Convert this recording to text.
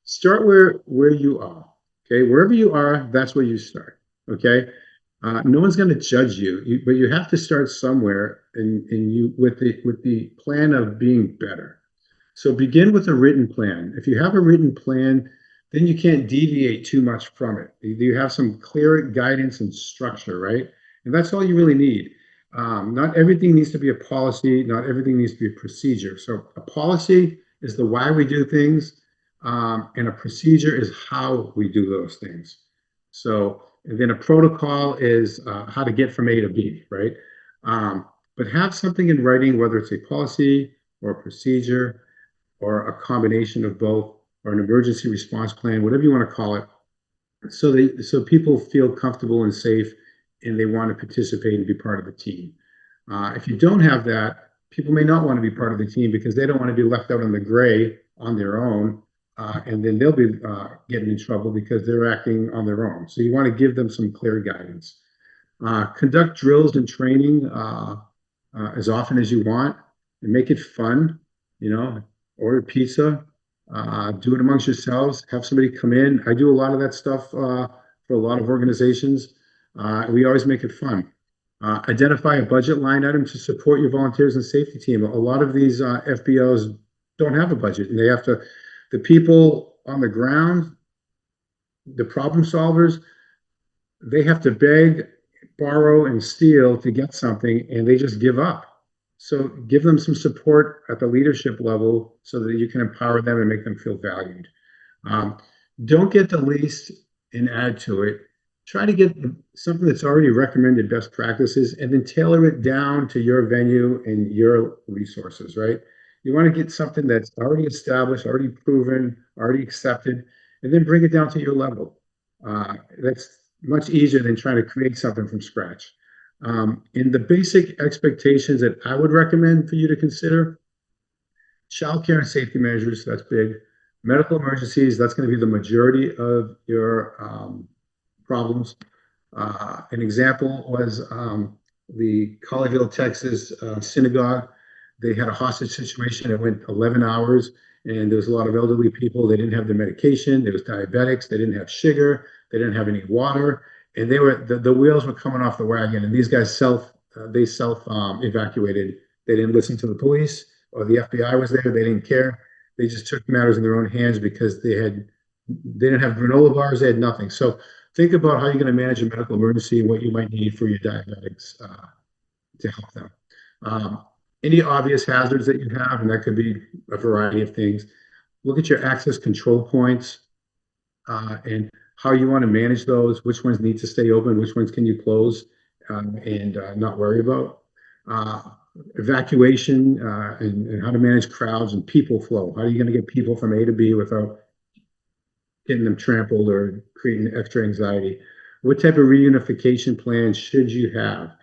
Start where you are. Okay, wherever you are, that's where you start. Okay, no one's going to judge but you have to start somewhere, and you with the plan of being better. So begin with a written plan. If you have a written plan, then you can't deviate too much from it. You have some clear guidance and structure, right? And that's all you really need. Not everything needs to be a policy. Not everything needs to be a procedure. So a policy is the why we do things, and a procedure is how we do those things. So and then a protocol is how to get from A to B, right? But have something in writing, whether it's a policy or a procedure or a combination of both, or an emergency response plan, whatever you want to call it, so people feel comfortable and safe, and they want to participate and be part of the team. If you don't have that, people may not want to be part of the team because they don't want to be left out in the gray on their own, and then they'll be getting in trouble because they're acting on their own. So you want to give them some clear guidance. Conduct drills and training as often as you want, and make it fun. You know, order pizza, do it amongst yourselves. Have somebody come in. I do a lot of that stuff for a lot of organizations. We always make it fun. Identify a budget line item to support your volunteers and safety team. A lot of these FBOs don't have a budget, and they have to. The people on the ground, the problem solvers, they have to beg, borrow, and steal to get something, and they just give up. So give them some support at the leadership level so that you can empower them and make them feel valued. Um, don't get the least and add to it. Try to get something that's already recommended best practices, and then tailor it down to your venue and your resources, right? You want to get something that's already established, already proven, already accepted, and then bring it down to your level. That's much easier than trying to create something from scratch. In the basic expectations that I would recommend for you to consider, childcare and safety measures, that's big. Medical emergencies, that's going to be the majority of your problems. An example was the Colleyville, Texas synagogue. They had a hostage situation. It went 11 hours, and there was a lot of elderly people. They didn't have their medication. There was diabetics. They didn't have sugar. They didn't have any water, and the wheels were coming off the wagon. And these guys self evacuated. They didn't listen to the police or the FBI was there. They didn't care. They just took matters in their own hands because they didn't have granola bars. They had nothing. So think about how you're going to manage a medical emergency and what you might need for your diabetics to help them. Um, any obvious hazards that you have, and that could be a variety of things. Look at your access control points and how you want to manage those, which ones need to stay open, which ones can you close and not worry about. Uh, Evacuation and how to manage crowds and people flow. How are you going to get people from A to B without getting them trampled or creating extra anxiety? What type of reunification plan should you have?